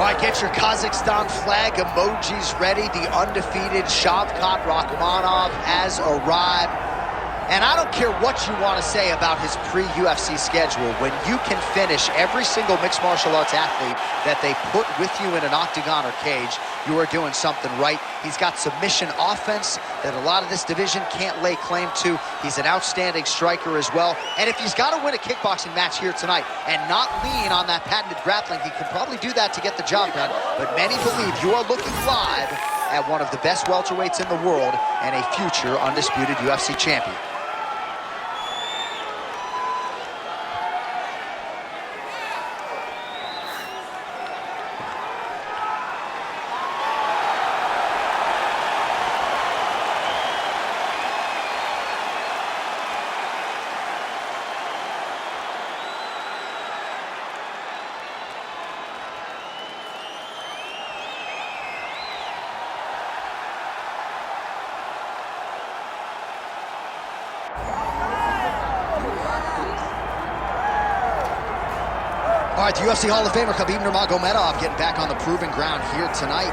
right, get your Kazakhstan flag emojis ready. The undefeated Shavkat Rakhmonov has arrived. And I don't care what you want to say about his pre-UFC schedule. When you can finish every single mixed martial arts athlete that they put with you in an octagon or cage, you are doing something right. He's got submission offense that a lot of this division can't lay claim to. He's an outstanding striker as well. And if he's got to win a kickboxing match here tonight and not lean on that patented grappling, he can probably do that to get the job done. But many believe you are looking live at one of the best welterweights in the world and a future undisputed UFC champion. All right, the UFC Hall of Famer Khabib Nurmagomedov getting back on the proving ground here tonight.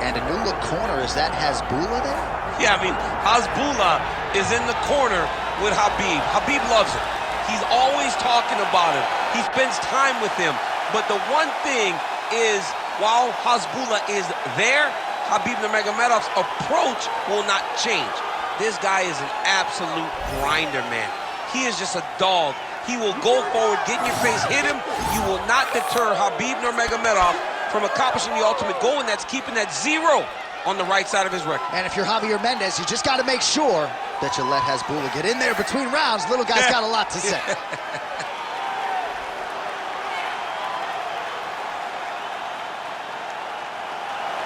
And a new look corner, is that Hasbulla there? Yeah, I mean, Hasbulla is in the corner with Khabib. Khabib loves him. He's always talking about him. He spends time with him. But the one thing is, while Hasbulla is there, Khabib Nurmagomedov's approach will not change. This guy is an absolute grinder, man. He is just a dog. He will go forward, get in your face, hit him. You will not deter Khabib Nurmagomedov from accomplishing the ultimate goal, and that's keeping that 0 on the right side of his record. And if you're Javier Mendez, you just got to make sure that you let Hasbulla get in there between rounds. Little guy's got a lot to say.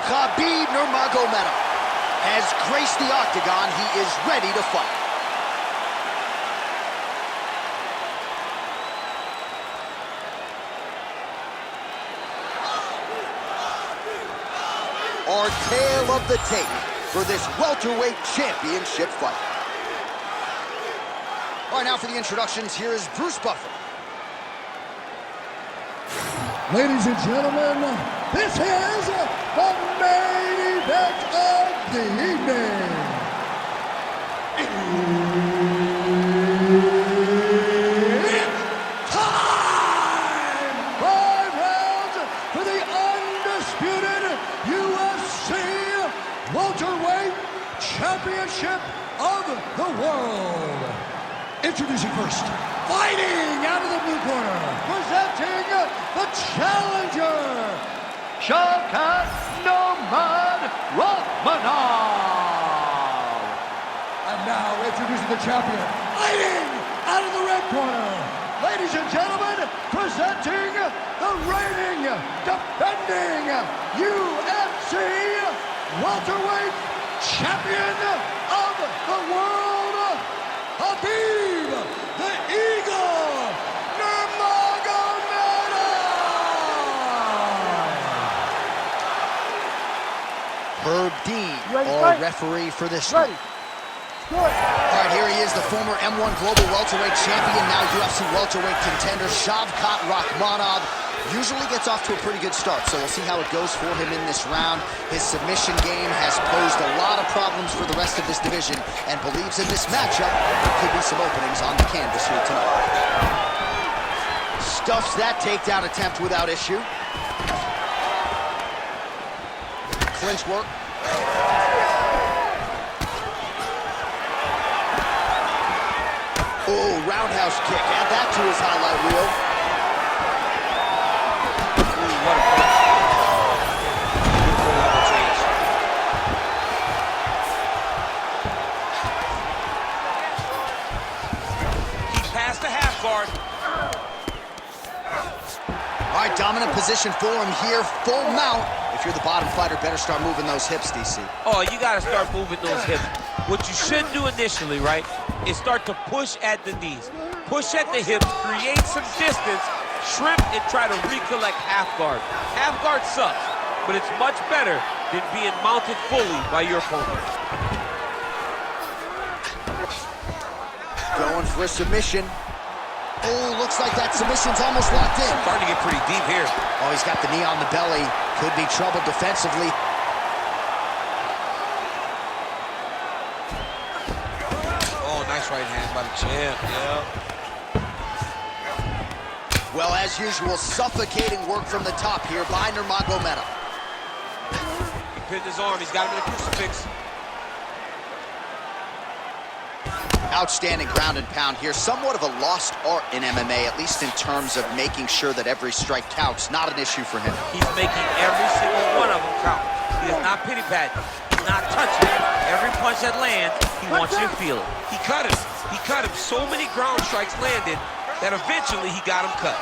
Khabib Nurmagomedov has graced the octagon. He is ready to fight. Our tale of the tape for this welterweight championship fight. All right, now for the introductions, here is Bruce Buffer. Ladies and gentlemen, this is the main event of the evening. It's time! 5 rounds for the undisputed UFC welterweight championship of the world. Introducing first, fighting out of the blue corner, presenting the challenger, Shavkat Rakhmonov. And now introducing the champion, fighting out of the red corner, ladies and gentlemen, presenting the reigning, defending UFC welterweight champion of the world, Khabib the Eagle Nurmagomedov. Herb Dean, our referee for this one. All right, here he is, the former M1 Global Welterweight Champion, now UFC Welterweight Contender, Shavkat Rakhmonov. Usually gets off to a pretty good start, so we'll see how it goes for him in this round. His submission game has posed a lot of problems for the rest of this division, and believes in this matchup, there could be some openings on the canvas here tonight. Stuffs that takedown attempt without issue. Clinch work. Oh, roundhouse kick. Add that to his highlight reel. What a punch. Beautiful level change. He passed the half guard. All right, dominant position for him here. Full mount. If you're the bottom fighter, better start moving those hips, DC. Oh, you got to start moving those hips. What you should do initially, right, is start to push at the knees. Push at the hips, create some distance, shrimp, and try to recollect half guard. Half guard sucks, but it's much better than being mounted fully by your opponent. Going for a submission. Oh, looks like that submission's almost locked in. Starting to get pretty deep here. Oh, he's got the knee on the belly. Could be trouble defensively. Oh, nice right hand by the champ, yeah. Well, as usual, suffocating work from the top here by Nurmagomedov. He pinned his arm, he's got him in a crucifix. Outstanding ground and pound here. Somewhat of a lost art in MMA, at least in terms of making sure that every strike counts. Not an issue for him. He's making every single one of them count. He is not pity-patting. He's not touching it. Every punch that lands, he wants you to feel it. He cut him. He cut him. So many ground strikes landed that eventually he got him cut.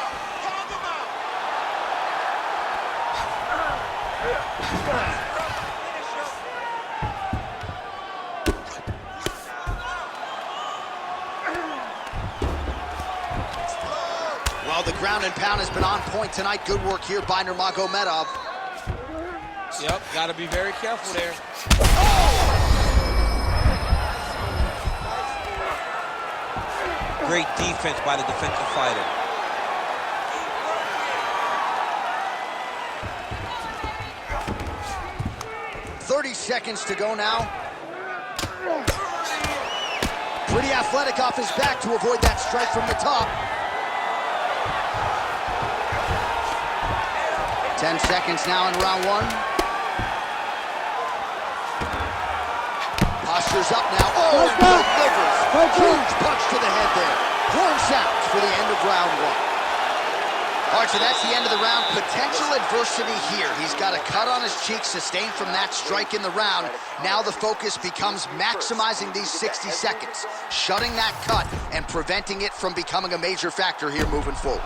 Well, the ground and pound has been on point tonight. Good work here by Nurmagomedov. Yep, got to be very careful there. Great defense by the defensive fighter. .30 seconds to go now. Pretty athletic off his back to avoid that strike from the top. 10 seconds now in round one. Posture's up now. Oh, delivers. Huge punch to the head there. Horn sounds for the end of round one. All right, so that's the end of the round. Potential adversity here. He's got a cut on his cheek sustained from that strike in the round. Now the focus becomes maximizing these 60 seconds, shutting that cut and preventing it from becoming a major factor here moving forward.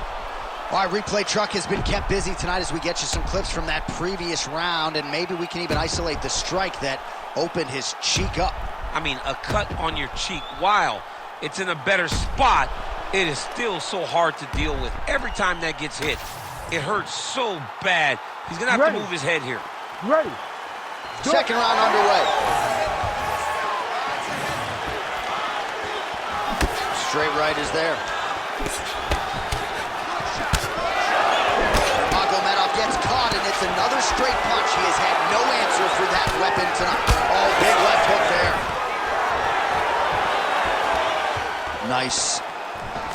All right, replay truck has been kept busy tonight as we get you some clips from that previous round, and maybe we can even isolate the strike that opened his cheek up. I mean, a cut on your cheek, while it's in a better spot, it is still so hard to deal with. Every time that gets hit, it hurts so bad. He's gonna have to move his head here. Ready. Second round underway. Straight right is there. Nurmagomedov gets caught, and it's another straight punch. He has had no answer for that weapon tonight. Oh, big left hook there. Nice.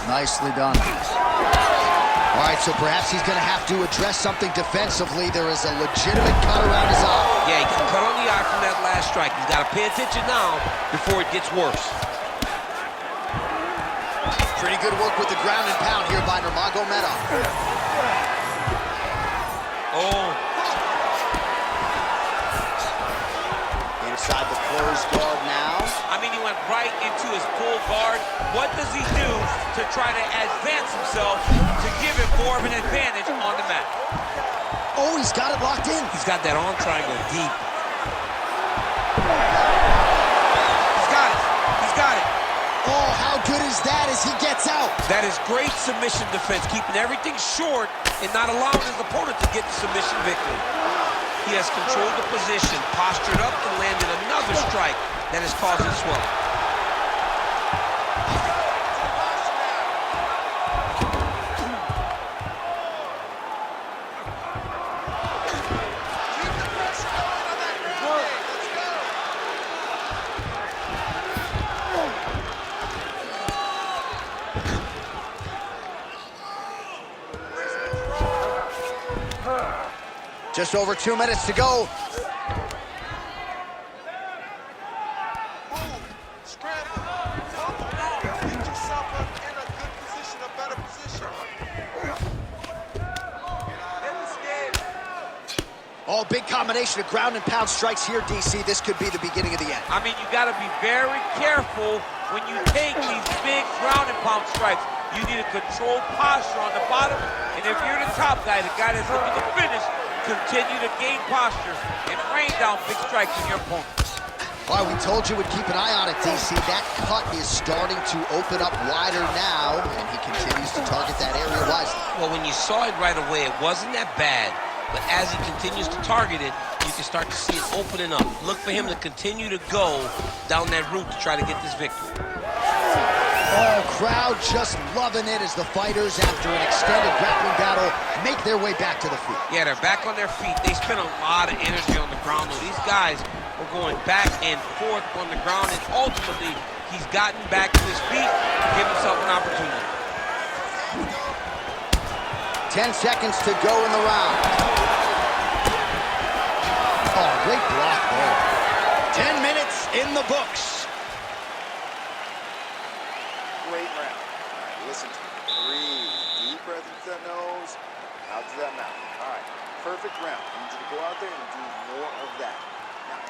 Nicely done. All right, so perhaps he's going to have to address something defensively. There is a legitimate cut around his eye. Yeah, he got cut on the eye from that last strike. He's got to pay attention now before it gets worse. Pretty good work with the ground and pound here by Nurmagomedov. Oh. Inside the closed guard now. I mean, he went right into his full guard. What does he do to try to advance himself to give him more of an advantage on the mat? Oh, he's got it locked in. He's got that arm triangle deep. He's got it. He's got it. Oh, how good is that as he gets out? That is great submission defense, keeping everything short and not allowing his opponent to get the submission victory. He has controlled the position, postured up, and landed another strike that is causing swelling. Just over 2 minutes to go. Oh, big combination of ground and pound strikes here, DC. This could be the beginning of the end. I mean, you got to be very careful when you take these big ground and pound strikes. You need a controlled posture on the bottom, and if you're the top guy, the guy that's looking to finish, continue to gain posture and rain down big strikes on your opponent. All right, we told you we'd keep an eye on it, DC. That cut is starting to open up wider now, and he continues to target that area wisely. Well, when you saw it right away, it wasn't that bad. But as he continues to target it, you can start to see it opening up. Look for him to continue to go down that route to try to get this victory. Oh, crowd just loving it as the fighters, after an extended grappling battle, make their way back to the feet. Yeah, they're back on their feet. They spent a lot of energy on the ground, though. These guys were going back and forth on the ground, and ultimately, he's gotten back to his feet to give himself an opportunity. 10 seconds to go in the round. Oh, great block there. 10 minutes in the books. Great round. All right, listen to me. Breathe. Deep breath into that nose, out to that mouth. All right, perfect round. I need you to go out there and do more of that. Now.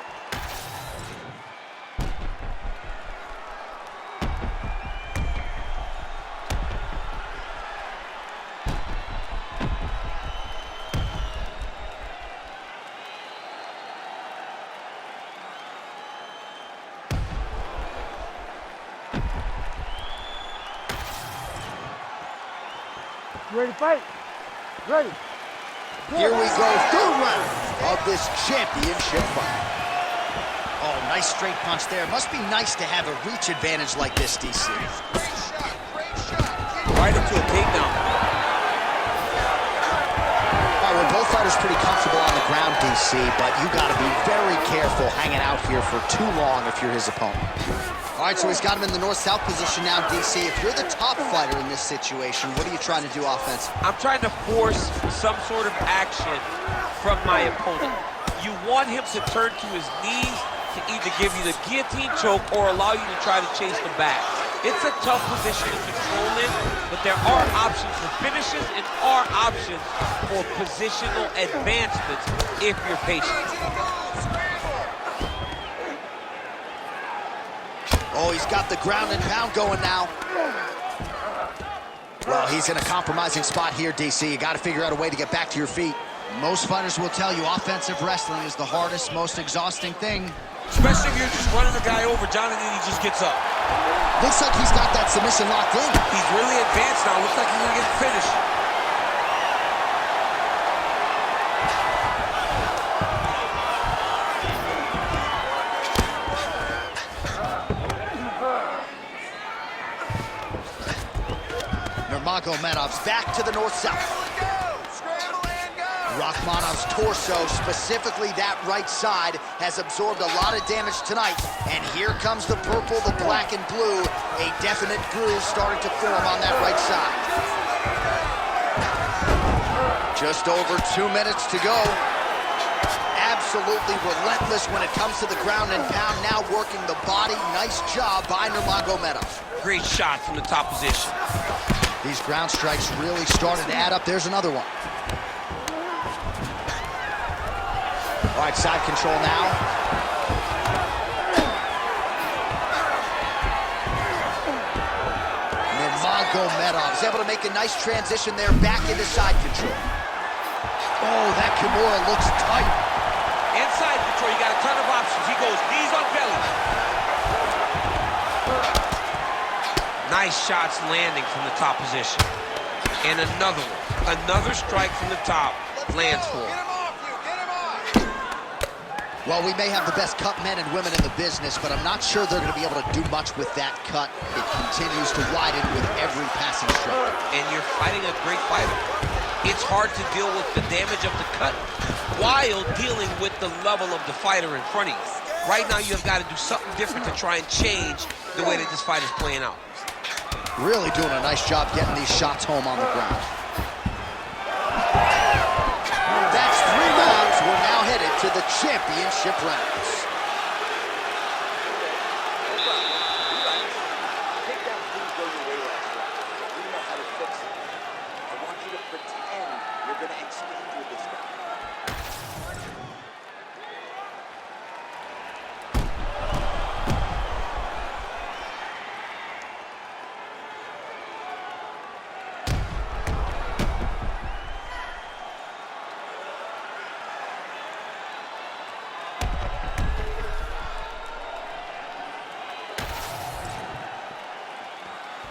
Ready to fight? Ready. Here we go, third round of this championship fight. Oh, nice straight punch there. Must be nice to have a reach advantage like this, DC. Great shot, great shot. Right into a takedown. All right, well, both fighters pretty comfortable on the ground, DC, but you got to be very careful hanging out here for too long if you're his opponent. All right, so he's got him in the north-south position now, DC. If you're the top fighter in this situation, what are you trying to do offensively? I'm trying to force some sort of action from my opponent. You want him to turn to his knees to either give you the guillotine choke or allow you to try to chase the back. It's a tough position to control in, but there are options for finishes and are options for positional advancements if you're patient. Oh, he's got the ground and pound going now. Well, he's in a compromising spot here, DC. You got to figure out a way to get back to your feet. Most fighters will tell you offensive wrestling is the hardest, most exhausting thing. Especially if you're just running the guy over, Jonathan, he just gets up. Looks like he's got that submission locked in. He's really advanced now. Looks like he's going to get the finish. Nurmagomedov's back to the north-south. Rakhmonov's torso, specifically that right side, has absorbed a lot of damage tonight. And here comes the purple, the black, and blue. A definite groove starting to form on that right side. Just over 2 minutes to go. Absolutely relentless when it comes to the ground and pound. Now working the body. Nice job by Nurmagomedov. Great shot from the top position. These ground strikes really started to add up. There's another one. All right, side control now. Nurmagomedov is able to make a nice transition there back into side control. Oh, that Kimura looks tight. Inside control, you got a ton of options. He goes knees on belly. Nice shots landing from the top position. And another one. Another strike from the top lands for him. Well, we may have the best cut men and women in the business, but I'm not sure they're going to be able to do much with that cut. It continues to widen with every passing strike. And you're fighting a great fighter. It's hard to deal with the damage of the cut while dealing with the level of the fighter in front of you. Right now, you've got to do something different to try and change the way that this fight is playing out. Really doing a nice job getting these shots home on the ground. That's 3 rounds. We're now headed to the championship rounds. Take that thing go your way last round. You know how to fix it. I want you to pretend you're going to exchange with this guy.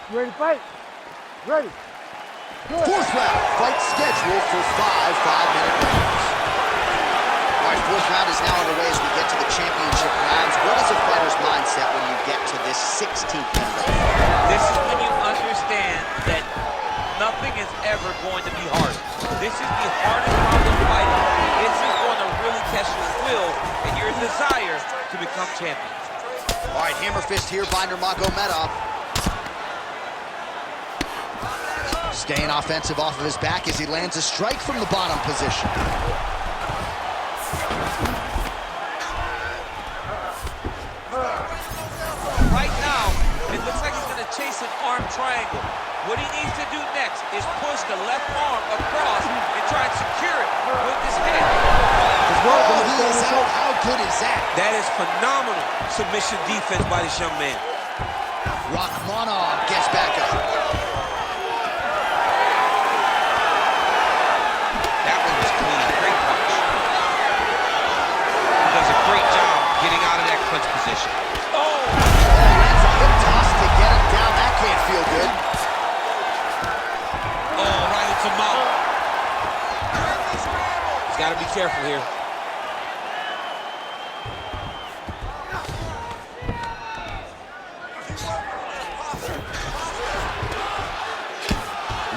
Ready to fight? Ready. Fourth round, fight scheduled for 5 5-minute rounds. All right, fourth round is now underway as we get to the championship rounds. What is a fighter's mindset when you get to this 16th minute? This is when going to be hard. This is the hardest round of fighting. This is going to really test your will and your desire to become champion. All right, hammer fist here by Nurmagomedov. Staying offensive off of his back as he lands a strike from the bottom position. Right now, it looks like he's going to chase an arm triangle. What he needs to do next is push the left arm across and try and secure it with his hand. Oh, he is out. How good is that? That is phenomenal submission defense by this young man. Rakhmonov gets back up. That one was clean. Great punch. He does a great job getting out of that clinch position. Oh! That's a hip toss to get him down. That can't feel good. Oh, right into mouth. He's got to be careful here.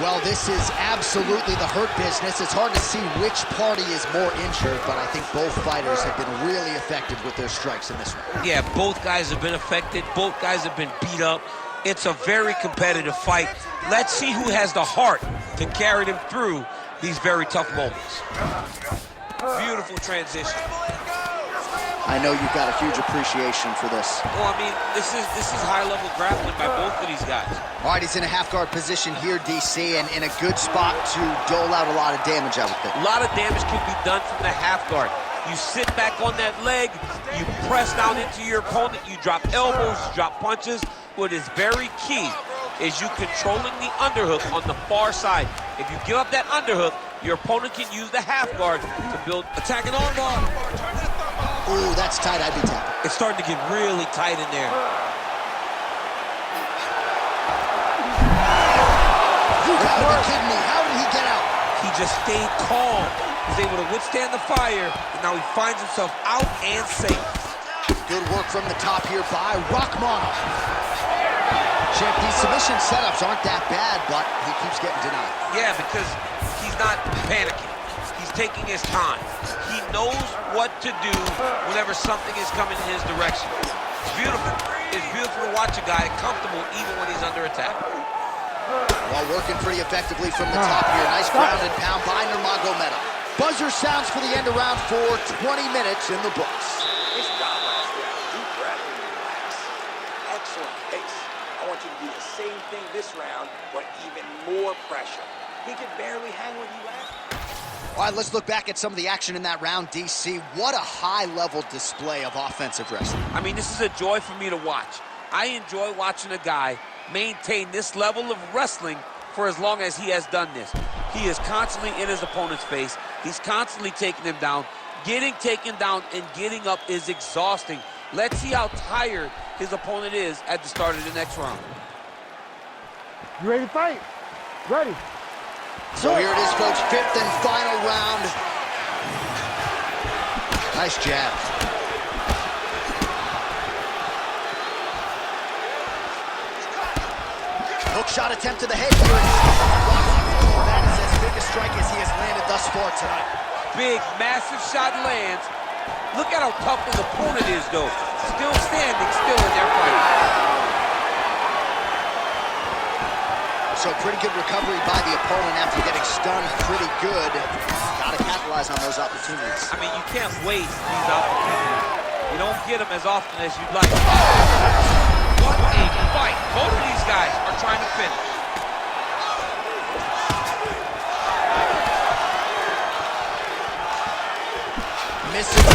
Well, this is absolutely the hurt business. It's hard to see which party is more injured, but I think both fighters have been really effective with their strikes in this one. Yeah, both guys have been affected. Both guys have been beat up. It's a very competitive fight. Let's see who has the heart to carry them through these very tough moments. Beautiful transition. I know you've got a huge appreciation for this. Well, I mean, this is high-level grappling by both of these guys. All right, he's in a half-guard position here, DC, and in a good spot to dole out a lot of damage, I would think. A lot of damage can be done from the half guard. You sit back on that leg, you press down into your opponent, you drop elbows, you drop punches. What is very key is you controlling the underhook on the far side. If you give up that underhook, your opponent can use the half guard to build attack and armbar. Ooh, that's tight. I'd be tapping. It's starting to get really tight in there. You gotta be kidding me. How did he get out? He just stayed calm. He's able to withstand the fire, and now he finds himself out and safe. Good work from the top here by Rakhmonov. Champ, these submission setups aren't that bad, but he keeps getting denied. Yeah, because he's not panicking. He's taking his time. He knows what to do whenever something is coming in his direction. It's beautiful. It's beautiful to watch a guy comfortable even when he's under attack. While working pretty effectively from the top here. Nice ground and pound by Nurmagomedov. Buzzer sounds for the end of round 4, 20 minutes in the books. Nice job last round. Deep breath and relax. Excellent pace. I want you to do the same thing this round, but even more pressure. He could barely hang with you last. All right, let's look back at some of the action in that round, DC. What a high-level display of offensive wrestling. I mean, this is a joy for me to watch. I enjoy watching a guy maintain this level of wrestling for as long as he has done this. He is constantly in his opponent's face. He's constantly taking him down. Getting taken down and getting up is exhausting. Let's see how tired his opponent is at the start of the next round. You ready to fight? Ready. So here it is, folks, 5th and final round. Nice jab. Hook shot attempt to the head here. That is as big a strike as he has landed thus far tonight. Big, massive shot lands. Look at how tough his opponent is, though. Still standing, still in their fight. So pretty good recovery by the opponent after getting stunned pretty good. Got to capitalize on those opportunities. I mean, you can't waste these opportunities. You don't get them as often as you'd like. What a fight. Both of these guys are trying to finish. Missing. He's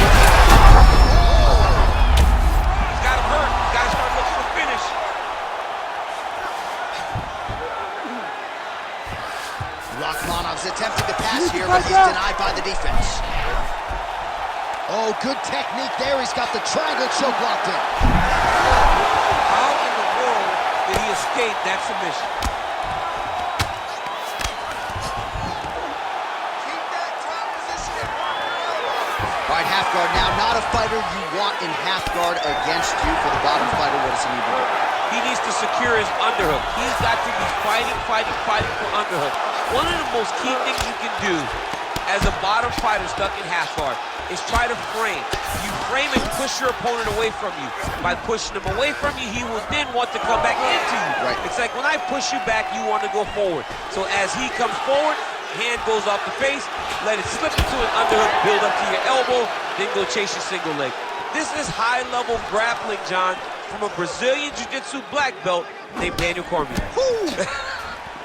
got him hurt. He's got to start looking for finish. Rakhmonov's attempting to pass here, but he's denied by the defense. Oh, good technique there. He's got the triangle choke locked in. How in the world did he escape that submission? All right, half guard now. Not a fighter you want in half guard against you. For the bottom fighter, what does he need to do? He needs to secure his underhook. He's got to be fighting for underhook. One of the most key things you can do as a bottom fighter stuck in half guard is try to frame. You frame and push your opponent away from you. By pushing him away from you, he will then want to come back into you. Right. It's like when I push you back, you want to go forward. So as he comes forward, hand goes off the face, let it slip into an underhook, build up to your elbow, then go chase your single leg. This is high-level grappling, John, from a Brazilian Jiu-Jitsu black belt named Daniel Cormier.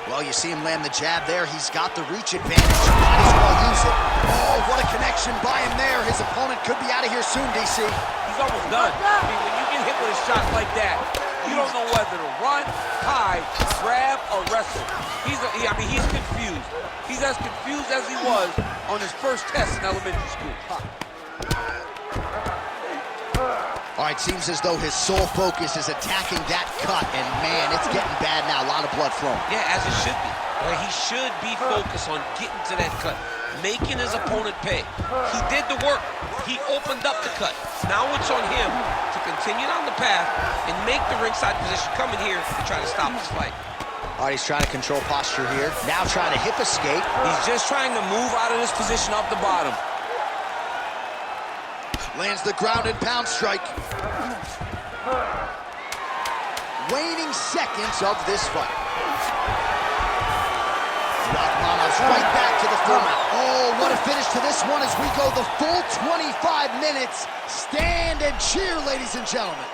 Well, you see him land the jab there. He's got the reach advantage. Might as well use it. Oh, what a connection by him there. His opponent could be out of here soon, DC. He's almost done. I mean, when you get hit with a shot like that, you don't know whether to run, hide, grab, or wrestle. He's confused. He's as confused as he was on his first test in elementary school. All right, seems as though his sole focus is attacking that cut, and man, it's getting bad now. A lot of blood flowing. Yeah, as it should be. He should be focused on getting to that cut, making his opponent pay. He did the work. He opened up the cut. Now it's on him to continue on the path and make the ringside position come in here to try to stop this fight. All right, he's trying to control posture here. Now trying to hip escape. He's just trying to move out of this position off the bottom. Lands the ground and pound strike. Waning seconds of this fight. Rakhmonov's right back to the format. Oh, what a finish to this one as we go the full 25 minutes. Stand and cheer, ladies and gentlemen.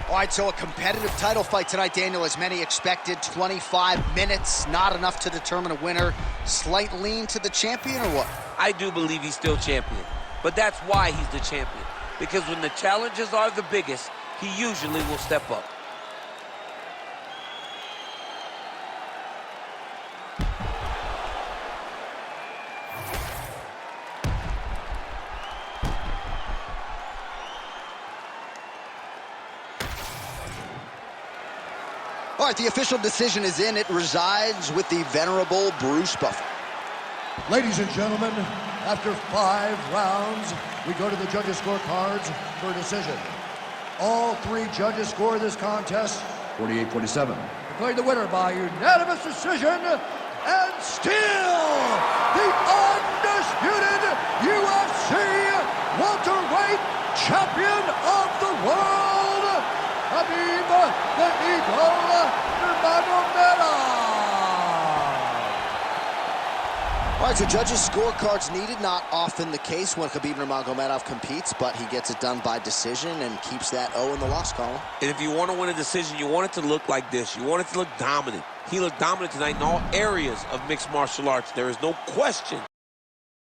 All right, so a competitive title fight tonight, Daniel, as many expected. 25 minutes, not enough to determine a winner. Slight lean to the champion, or what? I do believe he's still champion. But that's why he's the champion. Because when the challenges are the biggest, he usually will step up. All right, the official decision is in. It resides with the venerable Bruce Buffer. Ladies and gentlemen, after 5 rounds, we go to the judges' scorecards for a decision. All 3 judges score this contest 48-47. Declared the winner by unanimous decision, and still the undisputed UFC welterweight champion of the world, Khabib the Eagle Nurmagomedov. All right, so judges' scorecards needed. Not often the case when Khabib Nurmagomedov competes, but he gets it done by decision and keeps that O in the loss column. And if you want to win a decision, you want it to look like this. You want it to look dominant. He looked dominant tonight in all areas of mixed martial arts. There is no question